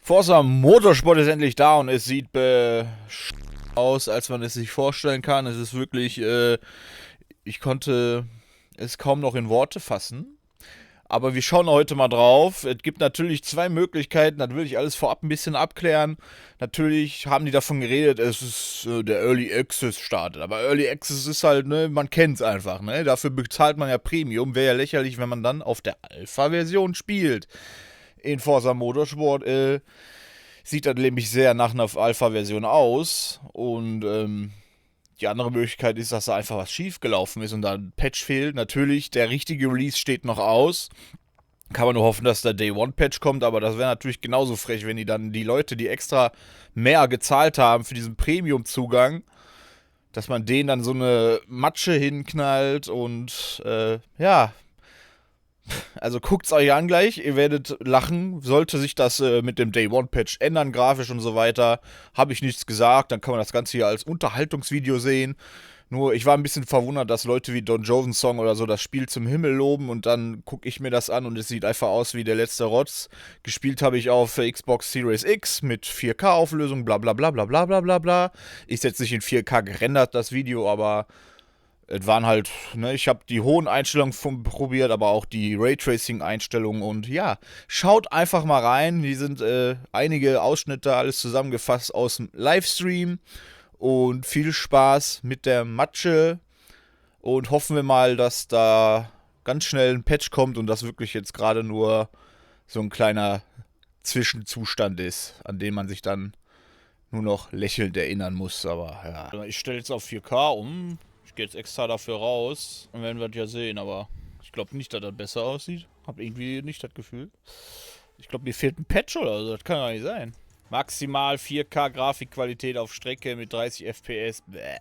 Forza Motorsport ist endlich da und es sieht aus, als man es sich vorstellen kann. Es ist wirklich, ich konnte es kaum noch in Worte fassen. Aber wir schauen heute mal drauf. Es gibt natürlich zwei Möglichkeiten. Das will ich alles vorab ein bisschen abklären. Natürlich haben die davon geredet, es ist der Early Access startet. Aber Early Access ist halt, ne, man kennt es einfach, ne? Dafür bezahlt man ja Premium. Wäre ja lächerlich, wenn man dann auf der Alpha-Version spielt. In Forza Motorsport, sieht das nämlich sehr nach einer Alpha-Version aus. Und die andere Möglichkeit ist, dass da einfach was schiefgelaufen ist und da ein Patch fehlt. Natürlich, der richtige Release steht noch aus. Kann man nur hoffen, dass der Day-One-Patch kommt, aber das wäre natürlich genauso frech, wenn die dann die Leute, die extra mehr gezahlt haben für diesen Premium-Zugang, dass man denen dann so eine Matsche hinknallt und ja, also guckt's euch an gleich, ihr werdet lachen. Sollte sich das mit dem Day-One-Patch ändern, grafisch und so weiter, habe ich nichts gesagt. Dann kann man das Ganze hier als Unterhaltungsvideo sehen. Nur, ich war ein bisschen verwundert, dass Leute wie Don Joven Song oder so das Spiel zum Himmel loben und dann gucke ich mir das an und es sieht einfach aus wie der letzte Rotz. Gespielt habe ich auf Xbox Series X mit 4K-Auflösung, bla bla bla bla bla bla bla bla. Ist jetzt nicht in 4K gerendert, das Video, aber es waren halt, ne, ich habe die hohen Einstellungen probiert, aber auch die Raytracing-Einstellungen und ja, schaut einfach mal rein. Die sind einige Ausschnitte, alles zusammengefasst aus dem Livestream und viel Spaß mit der Matsche und hoffen wir mal, dass da ganz schnell ein Patch kommt und das wirklich jetzt gerade nur so ein kleiner Zwischenzustand ist, an den man sich dann nur noch lächelnd erinnern muss, aber ja. Ich stelle jetzt auf 4K um. Ich gehe jetzt extra dafür raus. Dann werden wir das ja sehen, aber ich glaube nicht, dass das besser aussieht. Hab irgendwie nicht das Gefühl. Ich glaube, mir fehlt ein Patch oder so. Das kann doch nicht sein. Maximal 4K Grafikqualität auf Strecke mit 30 FPS. Bäh.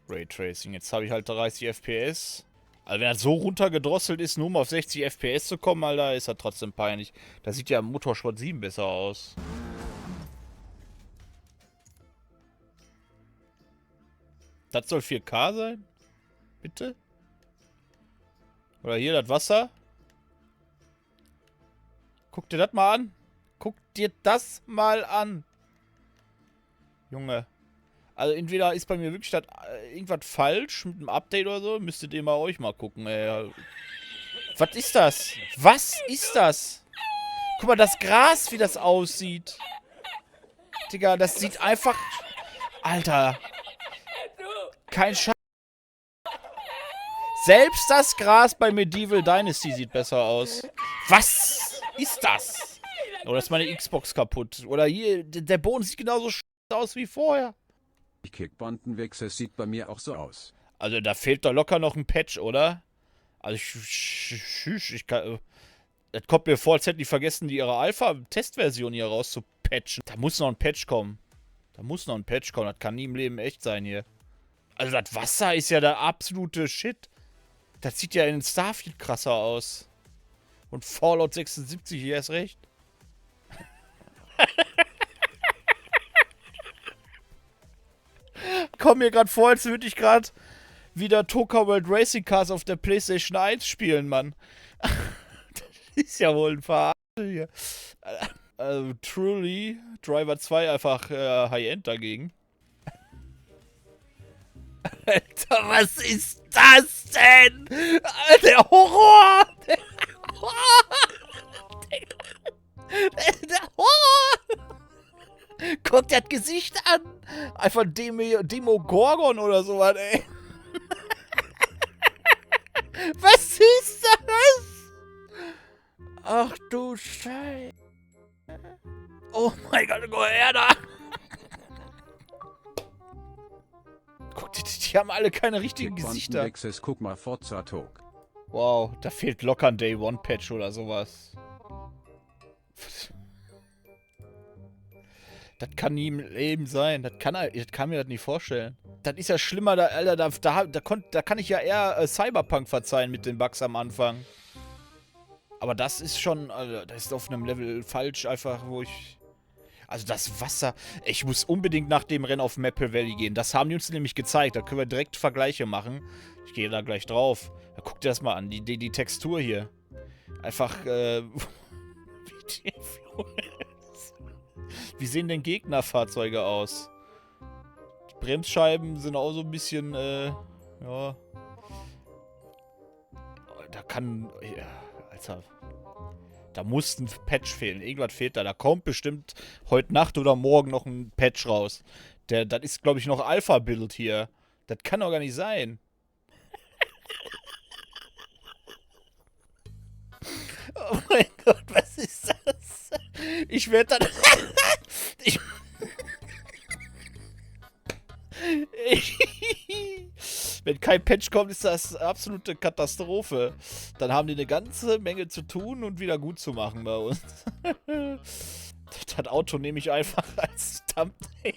Raytracing. Jetzt habe ich halt 30 FPS. Also wenn das so runtergedrosselt ist, nur um auf 60 FPS zu kommen, Alter, ist das trotzdem peinlich. Da sieht ja Motorsport 7 besser aus. Das soll 4K sein? Bitte? Oder hier das Wasser? Guck dir das mal an. Guck dir das mal an. Junge. Also entweder ist bei mir wirklich irgendwas falsch mit dem Update oder so. Müsstet ihr mal euch mal gucken, ey. Was ist das? Was ist das? Guck mal, das Gras, wie das aussieht. Digga, das sieht einfach... Alter. Kein Scheiß. Selbst das Gras bei Medieval Dynasty sieht besser aus. Was ist das? Oder ist meine Xbox kaputt? Oder hier, der Boden sieht genauso aus wie vorher. Die Kickbandenwechsel sieht bei mir auch so aus. Also da fehlt doch locker noch ein Patch, oder? Also ich kann... Das kommt mir vor, als hätten die vergessen, ihre Alpha-Testversion hier rauszupatchen. Da muss noch ein Patch kommen. Da muss noch ein Patch kommen. Das kann nie im Leben echt sein hier. Also das Wasser ist ja der absolute Shit. Das sieht ja in Starfield krasser aus. Und Fallout 76 hier erst recht. Komm mir gerade vor, als würde ich gerade wieder Toka World Racing Cars auf der PlayStation 1 spielen, Mann. Das ist ja wohl ein Verarsche hier. Also, truly, Driver 2 einfach High-End dagegen. Alter, was ist das denn? Der Horror! Der Horror! Der Horror! Guck dir das Gesicht an! Einfach Demogorgon oder sowas, ey. Was ist das? Ach du Scheiße. Oh mein Gott, guck her da! Guck, die haben alle keine richtigen Gesichter. Kickbandenwechsel, guck mal, Forza Talk. Wow, da fehlt locker ein Day-One-Patch oder sowas. Das kann nie im Leben sein. Das kann mir das nicht vorstellen. Das ist ja schlimmer, Alter, da kann ich ja eher Cyberpunk verzeihen mit den Bugs am Anfang. Aber das ist schon, Alter, das ist auf einem Level falsch, einfach, wo ich... Also das Wasser... Ich muss unbedingt nach dem Rennen auf Maple Valley gehen. Das haben die uns nämlich gezeigt. Da können wir direkt Vergleiche machen. Ich gehe da gleich drauf. Da guck dir das mal an. Die Textur hier. Einfach, wie die Wie sehen denn Gegnerfahrzeuge aus? Die Bremsscheiben sind auch so ein bisschen, ja. Da kann, ja, Alter. Da muss ein Patch fehlen. Irgendwas fehlt da. Da kommt bestimmt heute Nacht oder morgen noch ein Patch raus. Das ist, glaube ich, noch Alpha-Build hier. Das kann doch gar nicht sein. Oh mein Gott, was ist das? Ich werde dann... Wenn kein Patch kommt, ist das absolute Katastrophe. Dann haben die eine ganze Menge zu tun und wieder gut zu machen bei uns. Das Auto nehme ich einfach als Thumbnail.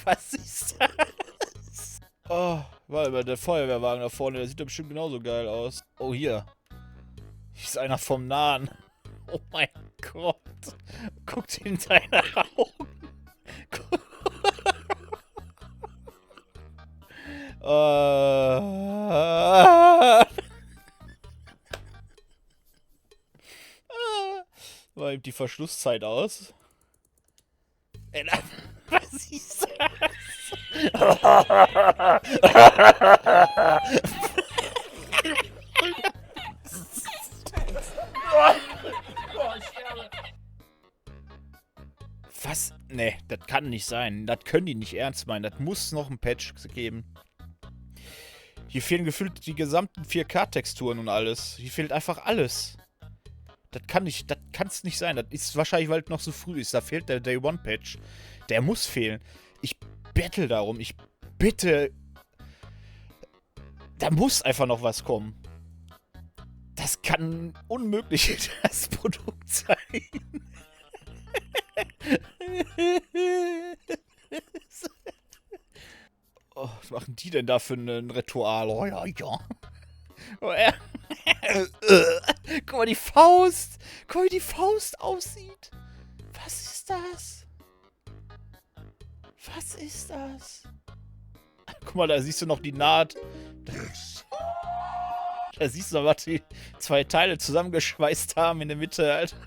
Was ist das? Oh, warte mal, der Feuerwehrwagen da vorne, der sieht doch bestimmt genauso geil aus. Oh, hier. Hier ist einer vom Nahen. Oh mein Gott. Guckt in seine Augen. War eben die Verschlusszeit aus. Was ist das? Was? Ne, das kann nicht sein. Das können die nicht ernst meinen. Das muss noch ein Patch geben. Hier fehlen gefühlt die gesamten 4K-Texturen und alles. Hier fehlt einfach alles. Das kann's nicht sein. Das ist wahrscheinlich, weil es noch so früh ist. Da fehlt der Day One Patch. Der muss fehlen. Ich bettel darum. Ich bitte. Da muss einfach noch was kommen. Das kann unmöglich das Produkt sein. Oh, was machen die denn da für ein Ritual? Oh ja, ja. Oh, guck mal, die Faust. Guck mal, wie die Faust aussieht. Was ist das? Was ist das? Guck mal, da siehst du noch die Naht. Da siehst du noch, was die zwei Teile zusammengeschweißt haben in der Mitte, Alter.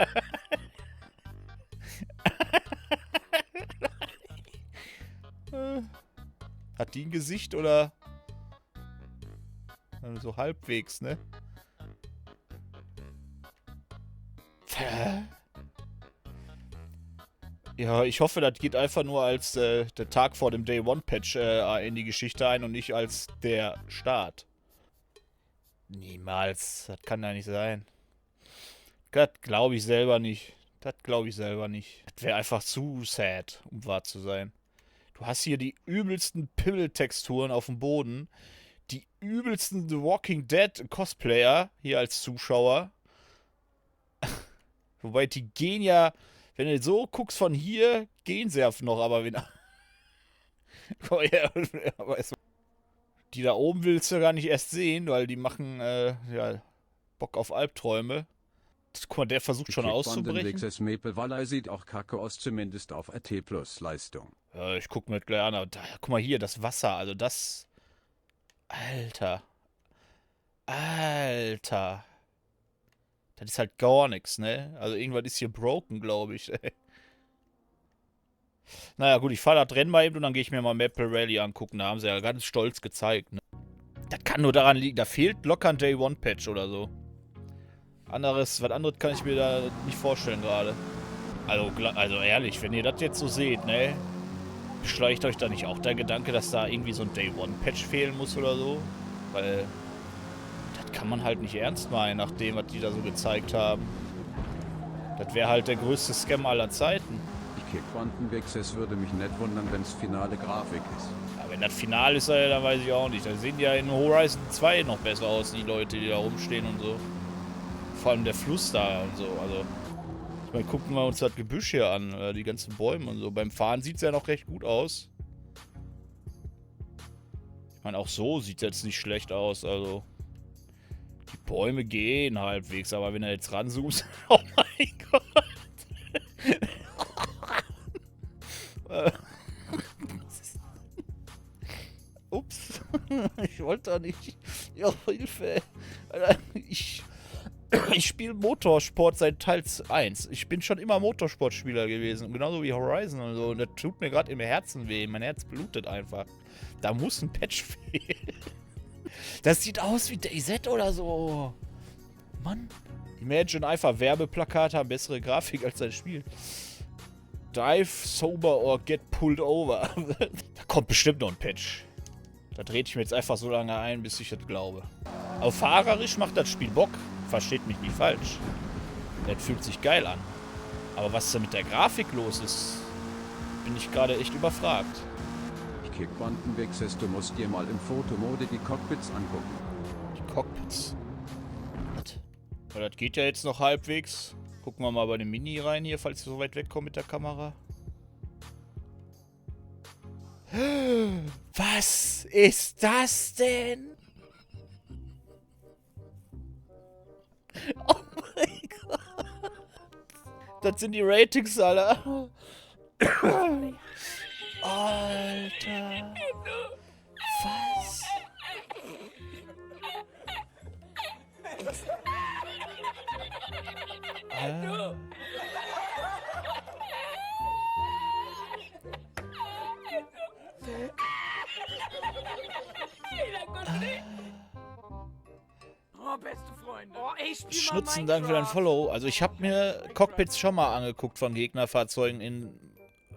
Hat die ein Gesicht oder? So halbwegs, ne? Ja, ich hoffe, das geht einfach nur als der Tag vor dem Day One Patch in die Geschichte ein und nicht als der Start. Niemals. Das kann ja nicht sein. Das glaube ich selber nicht. Das glaube ich selber nicht. Das wäre einfach zu sad, um wahr zu sein. Du hast hier die übelsten Pimmeltexturen auf dem Boden. Die übelsten The Walking Dead Cosplayer hier als Zuschauer. Wobei die gehen ja, wenn du so guckst von hier, gehen sie ja noch, aber wenn. Die da oben willst du gar nicht erst sehen, weil die machen ja, Bock auf Albträume. Guck mal, der versucht schon auszubrechen. Das Maple Valley sieht auch kacke aus, zumindest auf RT Plus Leistung. Ja, ich guck mir das gleich an. Aber da, guck mal hier, das Wasser, also das. Alter. Alter. Das ist halt gar nichts, ne? Also irgendwas ist hier broken, glaube ich. Naja, gut, ich fahre da Rennen mal eben und dann gehe ich mir mal Maple Rally angucken. Da haben sie ja ganz stolz gezeigt, ne? Das kann nur daran liegen, da fehlt locker ein Day One Patch oder so. Was anderes kann ich mir da nicht vorstellen gerade. Also ehrlich, wenn ihr das jetzt so seht, ne? Beschleicht euch da nicht auch der Gedanke, dass da irgendwie so ein Day One Patch fehlen muss oder so? Weil das kann man halt nicht ernst meinen, nach dem, was die da so gezeigt haben. Das wäre halt der größte Scam aller Zeiten. Quantenwechsel würde mich nicht wundern, wenn es finale Grafik ist. Ja, wenn das Final ist, dann weiß ich auch nicht. Da sehen die ja in Horizon 2 noch besser aus, die Leute, die da rumstehen und so. Vor allem der Fluss da und so. Also, ich meine, gucken wir uns das Gebüsch hier an, die ganzen Bäume und so. Beim Fahren sieht es ja noch recht gut aus. Ich meine, auch so sieht es jetzt nicht schlecht aus, also. Die Bäume gehen halbwegs, aber wenn er jetzt ranzoomst. Oh mein Gott! Ups. Ich wollte da nicht. Ja, Hilfe. Ich. Ich spiele Motorsport seit Teil 1. Ich bin schon immer Motorsportspieler gewesen. Genauso wie Horizon und so. Und das tut mir gerade im Herzen weh. Mein Herz blutet einfach. Da muss ein Patch fehlen. Das sieht aus wie DayZ oder so. Mann. Imagine einfach Werbeplakate haben bessere Grafik als das Spiel. Dive sober or get pulled over. Da kommt bestimmt noch ein Patch. Da drehe ich mir jetzt einfach so lange ein, bis ich das glaube. Aber fahrerisch macht das Spiel Bock. Versteht mich nicht falsch. Das fühlt sich geil an. Aber was da mit der Grafik los ist, bin ich gerade echt überfragt. Kickbandenwechsel, du musst dir mal im Fotomode die Cockpits angucken. Die Cockpits. Was? Weil das geht ja jetzt noch halbwegs. Gucken wir mal bei dem Mini rein hier, falls ich so weit wegkomme mit der Kamera. Was ist das denn? Oh mein Gott. Das sind die Ratings, Alter. Alter. Was? Oh, beste Freunde. Oh, ey, spiel Schnutzen, danke für dein Follow. Also ich habe mir Cockpits schon mal angeguckt von Gegnerfahrzeugen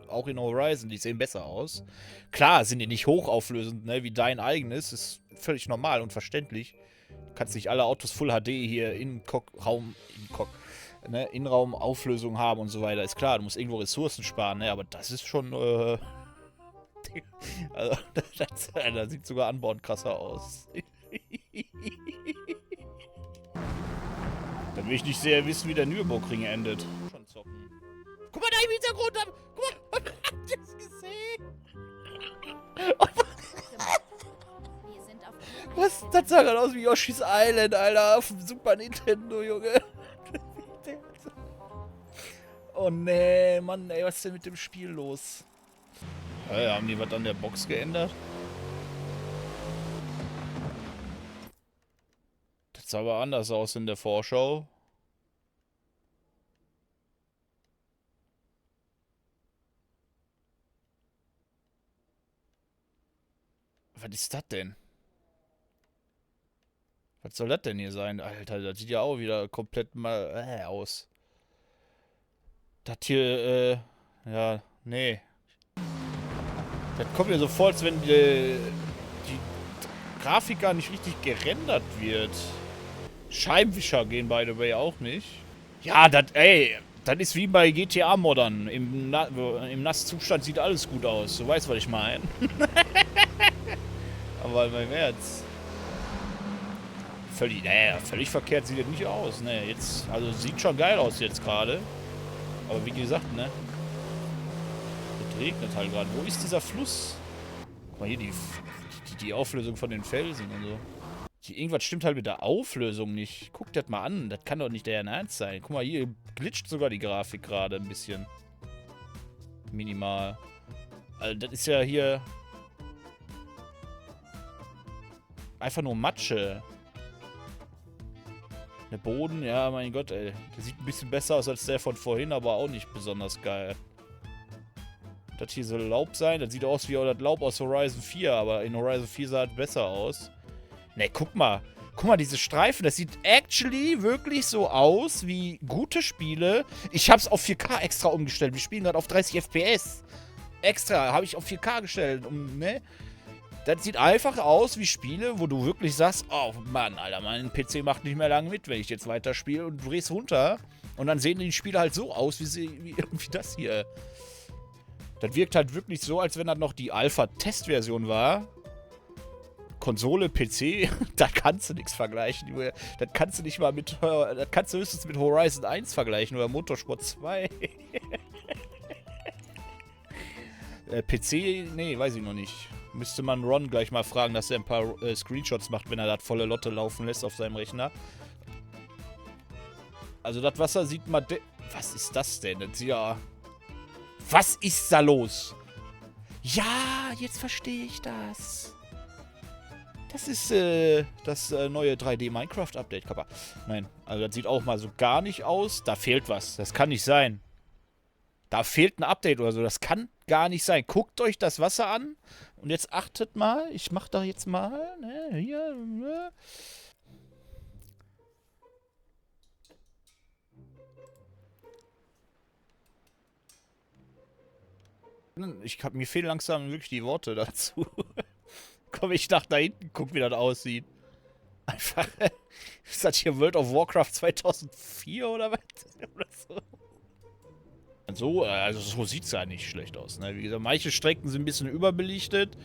auch in Horizon. Die sehen besser aus. Klar sind die nicht hochauflösend, ne, wie dein eigenes. Ist völlig normal und verständlich. Du kannst nicht alle Autos Full HD hier Innenraumauflösung haben und so weiter. Ist klar, du musst irgendwo Ressourcen sparen, ne, aber das ist schon, also, das sieht sogar anbauend krasser aus. Dann will ich nicht sehr wissen, wie der Nürburgring endet. Schon zocken. Guck mal da im Hintergrund! Guck mal, habt ihr das gesehen? Was? Das sah gerade aus wie Yoshi's Island, Alter, auf dem Super Nintendo, Junge. Oh nee, Mann, ey, was ist denn mit dem Spiel los? Hey, haben die was an der Box geändert? Das sah aber anders aus in der Vorschau. Was ist das denn? Was soll das denn hier sein? Alter, das sieht ja auch wieder komplett mal aus. Das hier, ja, nee. Das kommt mir so vor, als wenn die Grafik gar nicht richtig gerendert wird. Scheibenwischer gehen by the way auch nicht. Ja, das ist wie bei GTA Modern. Im Nasszustand sieht alles gut aus. Du weißt, was ich meine. Aber mein Herz. Völlig verkehrt sieht das nicht aus. Ne, jetzt, also sieht schon geil aus jetzt gerade. Aber wie gesagt, ne. Es regnet halt gerade. Wo ist dieser Fluss? Guck mal hier, die Auflösung von den Felsen und so. Irgendwas stimmt halt mit der Auflösung nicht. Guck das mal an. Das kann doch nicht der Ernst sein. Guck mal, hier glitscht sogar die Grafik gerade ein bisschen. Minimal. Also das ist ja hier einfach nur Matsche. Der Boden, ja, mein Gott, ey. Der sieht ein bisschen besser aus als der von vorhin, aber auch nicht besonders geil. Das hier soll Laub sein. Das sieht aus wie das Laub aus Horizon 4, aber in Horizon 4 sah es besser aus. Ne, guck mal. Guck mal, diese Streifen, das sieht actually wirklich so aus wie gute Spiele. Ich hab's auf 4K extra umgestellt. Wir spielen gerade auf 30 FPS. Extra habe ich auf 4K gestellt, ne? Das sieht einfach aus wie Spiele, wo du wirklich sagst, oh Mann, Alter, mein PC macht nicht mehr lange mit, wenn ich jetzt weiterspiele und drehst runter. Und dann sehen die Spiele halt so aus, wie das hier. Das wirkt halt wirklich so, als wenn das noch die Alpha-Testversion war. Konsole, PC, da kannst du nichts vergleichen. Das kannst du nicht mal mit, das kannst du höchstens mit Horizon 1 vergleichen oder Motorsport 2. PC, nee, weiß ich noch nicht. Müsste man Ron gleich mal fragen, dass er ein paar Screenshots macht, wenn er das volle Lotte laufen lässt auf seinem Rechner. Also das Wasser sieht man... Was ist das denn? Das ist ja... Was ist da los? Ja, jetzt verstehe ich das. Das ist das neue 3D Minecraft Update, Kappa. Nein, also das sieht auch mal so gar nicht aus. Da fehlt was. Das kann nicht sein. Da fehlt ein Update oder so. Das kann gar nicht sein. Guckt euch das Wasser an. Und jetzt achtet mal. Ich mach da jetzt mal. Ne, hier. Ne. Mir fehlen langsam wirklich die Worte dazu. Komm ich nach da hinten, guck, wie das aussieht. Einfach. Ist das hier World of Warcraft 2004 oder was? Oder so. So, also so sieht es ja nicht schlecht aus. Ne? Wie gesagt, manche Strecken sind ein bisschen überbelichtet.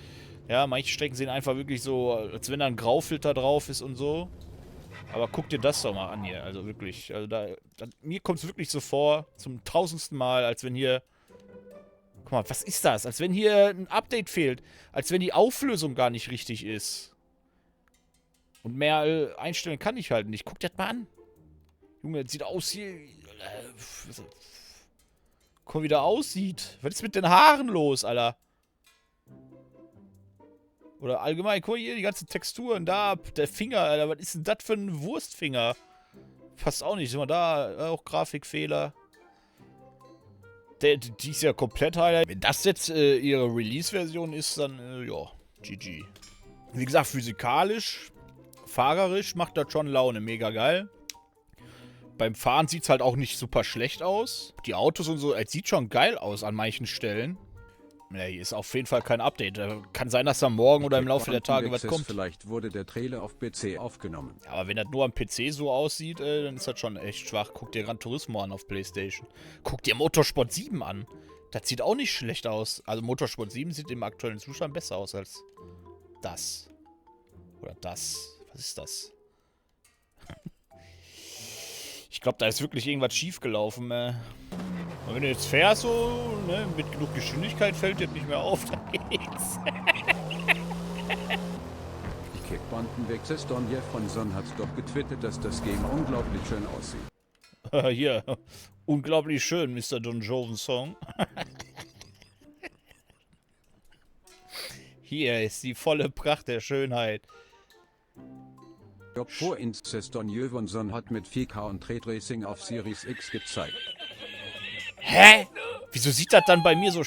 Ja, manche Strecken sehen einfach wirklich so, als wenn da ein Graufilter drauf ist und so. Aber guck dir das doch mal an hier. Also wirklich. Also mir kommt es wirklich so vor, zum 1000. Mal, als wenn hier. Guck mal, was ist das? Als wenn hier ein Update fehlt. Als wenn die Auflösung gar nicht richtig ist. Und mehr einstellen kann ich halt nicht. Guck dir das mal an. Junge, das sieht aus hier. Guck mal, wie der aussieht. Was ist mit den Haaren los, Alter? Oder allgemein, guck mal hier, die ganzen Texturen. Da, der Finger, Alter. Was ist denn das für ein Wurstfinger? Passt auch nicht. Sind wir da? Auch Grafikfehler. Die ist ja komplett Highlight. Wenn das jetzt ihre Release-Version ist, dann, ja, GG. Wie gesagt, physikalisch, fahrerisch macht das schon Laune. Mega geil. Beim Fahren sieht es halt auch nicht super schlecht aus. Die Autos und so, es sieht schon geil aus an manchen Stellen. Ja, hier ist auf jeden Fall kein Update. Kann sein, dass da morgen oder im Laufe der Tage was kommt. Vielleicht wurde der Trailer auf PC aufgenommen. Ja, aber wenn das nur am PC so aussieht, dann ist das schon echt schwach. Guck dir Gran Turismo an auf PlayStation. Guck dir Motorsport 7 an. Das sieht auch nicht schlecht aus. Also Motorsport 7 sieht im aktuellen Zustand besser aus als das. Oder das. Was ist das? Ich glaube, da ist wirklich irgendwas schief gelaufen. Und wenn du jetzt fährst, so, ne, mit genug Geschwindigkeit fällt dir nicht mehr auf, dann geht's. Die Kickbandenwechsel Donjev von Son hat doch getwittert, dass das Game unglaublich schön aussieht. Hier, unglaublich schön, Mr. Don Joven Song. Hier ist die volle Pracht der Schönheit. Pro Incest Donjev von Son hat mit 4K und Raytracing auf Series X gezeigt. Hä? Wieso sieht das dann bei mir so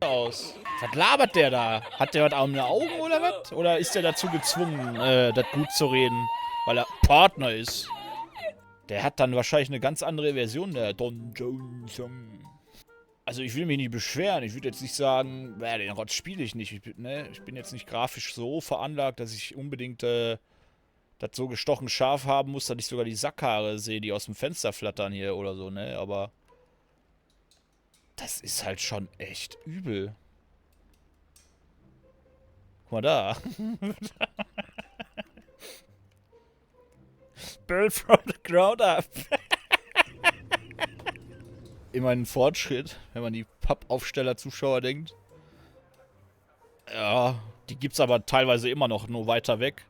aus? Was labert der da? Hat der was an den Augen oder was? Oder ist der dazu gezwungen, das gut zu reden, weil er Partner ist? Der hat dann wahrscheinlich eine ganz andere Version, der Don Johnson. Also ich will mich nicht beschweren. Ich würde jetzt nicht sagen, den Rotz spiele ich nicht. Ich bin jetzt nicht grafisch so veranlagt, dass ich unbedingt das so gestochen scharf haben muss, dass ich sogar die Sackhaare sehe, die aus dem Fenster flattern hier oder so, ne? Aber das ist halt schon echt übel. Guck mal da. Build from the ground up. Immerhin ein Fortschritt, wenn man die Pappaufsteller-Zuschauer denkt. Ja, die gibt's aber teilweise immer noch nur weiter weg.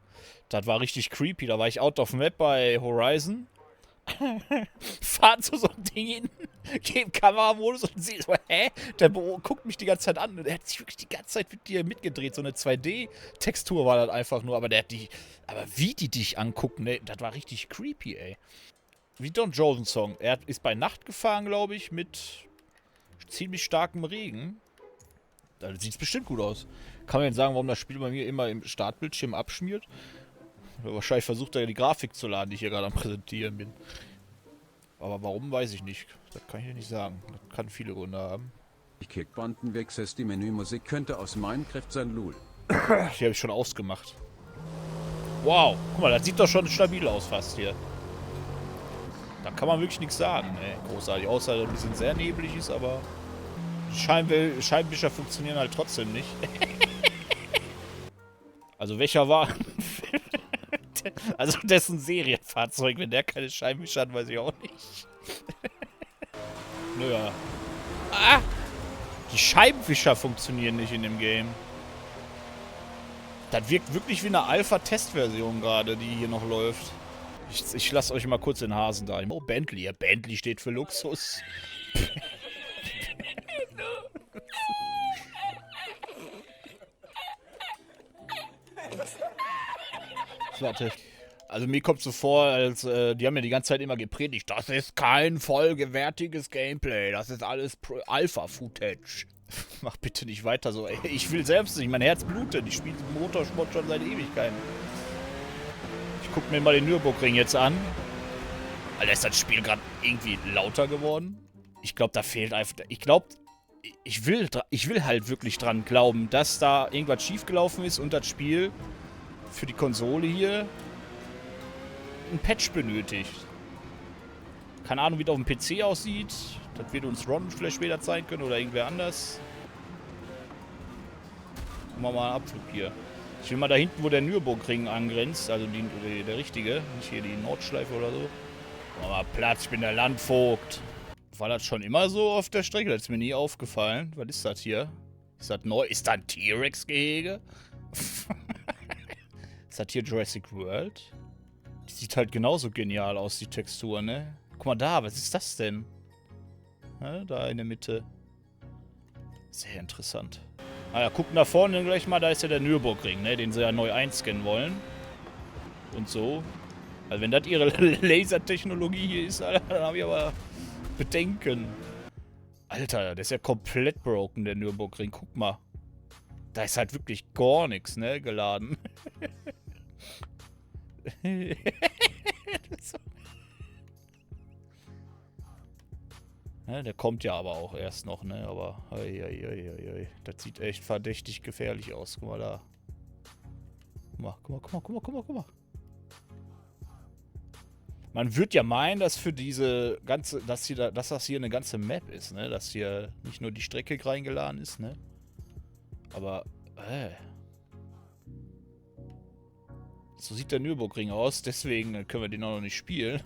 Das war richtig creepy. Da war ich out of map bei Horizon. Fahren zu so einem Ding hin, geh im Kameramodus und sieh so, hä? Der guckt mich die ganze Zeit an und der hat sich wirklich die ganze Zeit mit dir mitgedreht. So eine 2D-Textur war das einfach nur, aber der hat die. Aber wie die dich angucken, ne, das war richtig creepy, ey. Wie Don Joven Song. Er ist bei Nacht gefahren, glaube ich, mit ziemlich starkem Regen. Da sieht es bestimmt gut aus. Kann man jetzt sagen, warum das Spiel bei mir immer im Startbildschirm abschmiert? Wahrscheinlich versucht er die Grafik zu laden, die ich hier gerade am Präsentieren bin. Aber warum, weiß ich nicht. Das kann ich dir nicht sagen. Das kann viele Gründe haben. Die Kickbandenwechsel, die Menümusik könnte aus Minecraft sein, Lul. Die habe ich schon ausgemacht. Wow, guck mal, das sieht doch schon stabil aus fast hier. Da kann man wirklich nichts sagen, ey. Großartig. Außer, dass es ein bisschen sehr neblig ist, aber die Scheibenwischer funktionieren halt trotzdem nicht. Also welcher war... Also dessen Serienfahrzeug, wenn der keine Scheibenwischer hat, weiß ich auch nicht. Naja. Ah! Die Scheibenwischer funktionieren nicht in dem Game. Das wirkt wirklich wie eine Alpha-Testversion gerade, die hier noch läuft. Ich lasse euch mal kurz den Hasen da. Oh, Bentley. Ja, Bentley steht für Luxus. Warte. Also mir kommt so vor, als die haben ja die ganze Zeit immer gepredigt, das ist kein vollgewertiges Gameplay, das ist alles Alpha-Footage. Mach bitte nicht weiter so, ey. Ich will selbst nicht, mein Herz blutet, ich spiele Motorsport schon seit Ewigkeiten. Ich guck mir mal den Nürburgring jetzt an. Alter, ist das Spiel gerade irgendwie lauter geworden? Ich glaube, da fehlt einfach, ich will halt wirklich dran glauben, dass da irgendwas schiefgelaufen ist und das Spiel für die Konsole hier ein Patch benötigt. Keine Ahnung, wie das auf dem PC aussieht. Das wird uns Ron vielleicht später zeigen können oder irgendwer anders. Machen wir mal einen Abflug hier. Ich will mal da hinten, wo der Nürburgring angrenzt, also der richtige, nicht hier die Nordschleife oder so. Machen wir mal Platz, ich bin der Landvogt. War das schon immer so auf der Strecke? Das ist mir nie aufgefallen. Was ist das hier? Ist das neu? Ist das ein T-Rex-Gehege? Ist das hier Jurassic World? Die sieht halt genauso genial aus, die Textur, ne? Guck mal da, was ist das denn? Ja, da in der Mitte. Sehr interessant. Ah ja, gucken da vorne gleich mal, da ist ja der Nürburgring, ne? Den sie ja neu einscannen wollen. Und so. Also wenn das ihre Lasertechnologie hier ist, Alter, dann habe ich aber Bedenken. Alter, der ist ja komplett broken, der Nürburgring. Guck mal. Da ist halt wirklich gar nichts, ne? Geladen. Ja, der kommt ja aber auch erst noch, ne? Aber, das sieht echt verdächtig gefährlich aus. Guck mal da. Guck mal. Man würde ja meinen, dass für diese ganze, dass das hier eine ganze Map ist, ne? Dass hier nicht nur die Strecke reingeladen ist, ne? Aber, so sieht der Nürburgring aus, deswegen können wir den auch noch nicht spielen.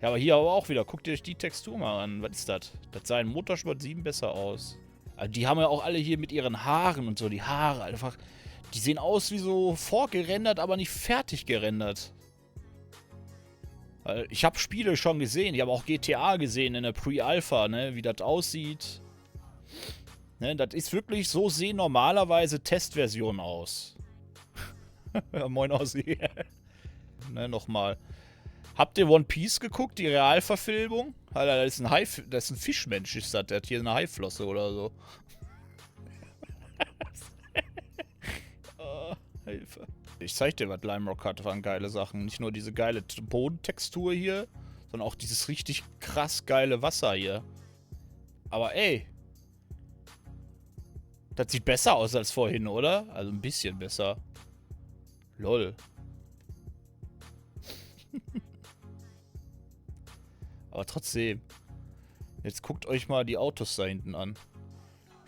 Ja, aber hier aber auch wieder. Guckt euch die Textur mal an. Was ist das? Das sah in Motorsport 7 besser aus. Also die haben ja auch alle hier mit ihren Haaren und so. Die Haare einfach. Die sehen aus wie so vorgerendert, aber nicht fertig gerendert. Ich habe Spiele schon gesehen. Ich habe auch GTA gesehen in der Pre-Alpha, ne? Wie das aussieht. Ne? Das ist wirklich, so sehen normalerweise Testversionen aus. Ja, moin Aussie. Ne, nochmal. Habt ihr One Piece geguckt, die Realverfilmung? Alter, das ist ein Fischmensch, ist das. Der hat hier eine Haiflosse oder so. Oh, Hilfe. Ich zeig dir, was Lime Rock hat, waren geile Sachen. Nicht nur diese geile Bodentextur hier, sondern auch dieses richtig krass geile Wasser hier. Aber ey. Das sieht besser aus als vorhin, oder? Also ein bisschen besser. Lol. Aber trotzdem. Jetzt guckt euch mal die Autos da hinten an.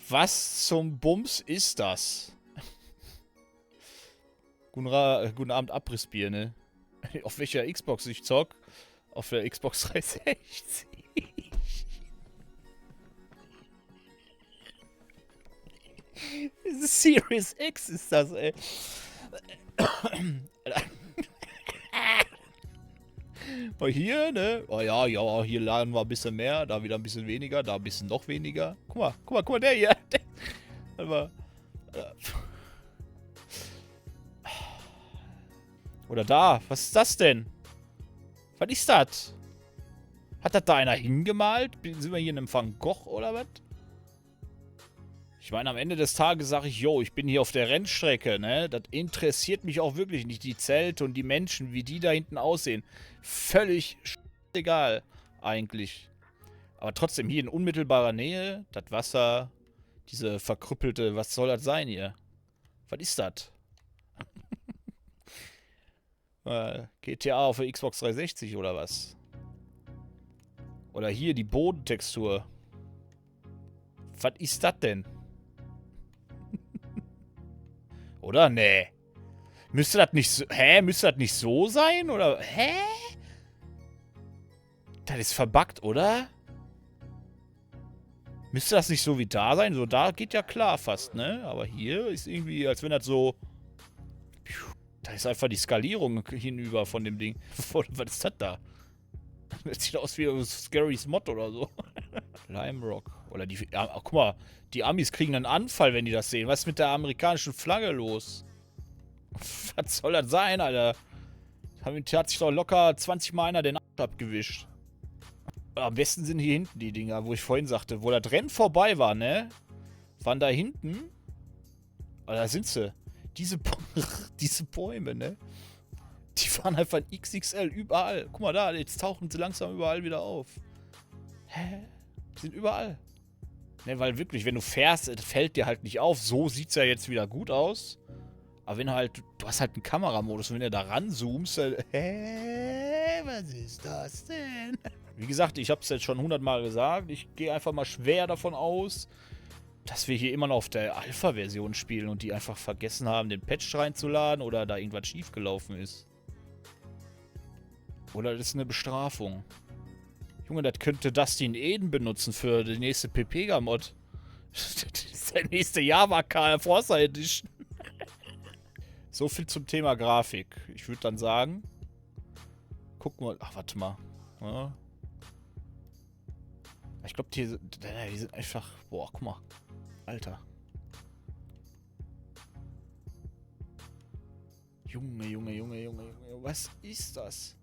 Was zum Bums ist das? Guten Abend, Abrissbier, ne? Auf welcher Xbox ich zock? Auf der Xbox 360. Series X ist das, ey. Oh, hier, ne? Oh ja, hier laden wir ein bisschen mehr, da wieder ein bisschen weniger, da ein bisschen noch weniger. Guck mal, der hier. Warte mal. Oder da, was ist das denn? Was ist das? Hat das da einer hingemalt? Sind wir hier in einem Van Gogh oder was? Ich meine, am Ende des Tages sage ich, yo, ich bin hier auf der Rennstrecke, ne? Das interessiert mich auch wirklich nicht. Die Zelte und die Menschen, wie die da hinten aussehen. Völlig egal, eigentlich. Aber trotzdem, hier in unmittelbarer Nähe, das Wasser, diese verkrüppelte, was soll das sein hier? Was ist das? GTA auf der Xbox 360 oder was? Oder hier die Bodentextur. Was ist das denn? Oder? Nee. Müsste das nicht so... Hä? Müsste das nicht so sein? Oder... Hä? Das ist verbuggt, oder? Müsste das nicht so wie da sein? So, da geht ja klar fast, ne? Aber hier ist irgendwie, als wenn das so... Da ist einfach die Skalierung hinüber von dem Ding. Was ist das da? Das sieht aus wie Scary's Mod oder so. Lime Rock. Oder die... Ja, guck mal, die Amis kriegen einen Anfall, wenn die das sehen. Was ist mit der amerikanischen Flagge los? Was soll das sein, Alter? Hat sich doch locker 20 Mal einer den Arsch abgewischt. Am besten sind hier hinten die Dinger, wo ich vorhin sagte, wo das Rennen vorbei war, ne? Waren da hinten. Oh, da sind sie. Diese Bäume, ne? Die waren einfach in XXL überall. Guck mal da, jetzt tauchen sie langsam überall wieder auf. Hä? Die sind überall. Ne, weil wirklich, wenn du fährst, das fällt dir halt nicht auf. So sieht's ja jetzt wieder gut aus. Aber wenn du hast halt einen Kameramodus und wenn du da ranzoomst, dann, hä? Was ist das denn? Wie gesagt, ich hab's jetzt schon 100-mal gesagt. Ich gehe einfach mal schwer davon aus, dass wir hier immer noch auf der Alpha-Version spielen und die einfach vergessen haben, den Patch reinzuladen oder da irgendwas schiefgelaufen ist. Oder das ist eine Bestrafung. Junge, das könnte Dustin Eden benutzen für die nächste Pepega-Mod. Das ist der nächste Java Forza Edition. So viel zum Thema Grafik. Ich würde dann sagen, gucken wir. Ach, warte mal. Ja. Ich glaube, die sind einfach. Boah, guck mal. Alter. Junge. Was ist das?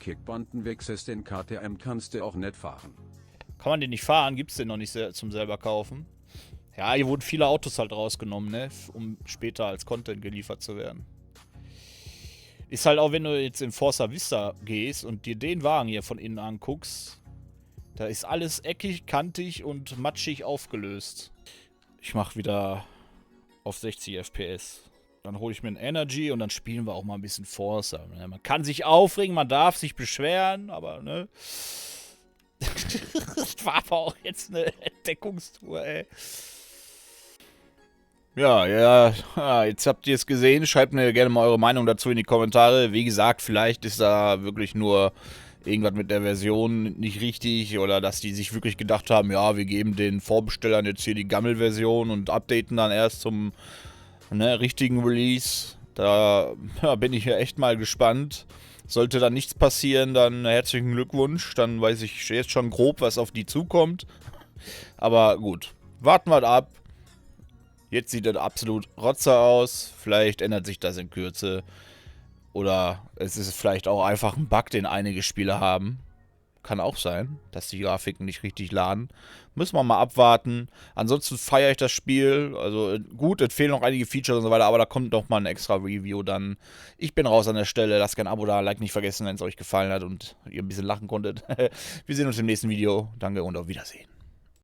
Kickbandenwechselst in KTM kannst du auch nicht fahren. Kann man den nicht fahren? Gibt's den noch nicht zum selber kaufen? Ja, hier wurden viele Autos halt rausgenommen, ne? Um später als Content geliefert zu werden. Ist halt auch, wenn du jetzt in Forza Vista gehst und dir den Wagen hier von innen anguckst, da ist alles eckig, kantig und matschig aufgelöst. Ich mach wieder auf 60 FPS. Dann hole ich mir ein Energy und dann spielen wir auch mal ein bisschen Forza. Man kann sich aufregen, man darf sich beschweren, aber ne. Das war aber auch jetzt eine Entdeckungstour, ey. Ja, jetzt habt ihr es gesehen. Schreibt mir gerne mal eure Meinung dazu in die Kommentare. Wie gesagt, vielleicht ist da wirklich nur irgendwas mit der Version nicht richtig oder dass die sich wirklich gedacht haben, ja, wir geben den Vorbestellern jetzt hier die Gammel-Version und updaten dann erst zum richtigen Release. Da bin ich ja echt mal gespannt. Sollte da nichts passieren, dann herzlichen Glückwunsch. Dann weiß ich jetzt schon grob, was auf die zukommt. Aber gut, warten wir ab. Jetzt sieht das absolut rotze aus. Vielleicht ändert sich das in Kürze. Oder es ist vielleicht auch einfach ein Bug, den einige Spieler haben. Kann auch sein, dass die Grafiken nicht richtig laden. Müssen wir mal abwarten. Ansonsten feiere ich das Spiel. Also gut, es fehlen noch einige Features und so weiter, aber da kommt noch mal ein extra Review dann. Ich bin raus an der Stelle. Lasst gerne ein Abo da, Like nicht vergessen, wenn es euch gefallen hat und ihr ein bisschen lachen konntet. Wir sehen uns im nächsten Video. Danke und auf Wiedersehen.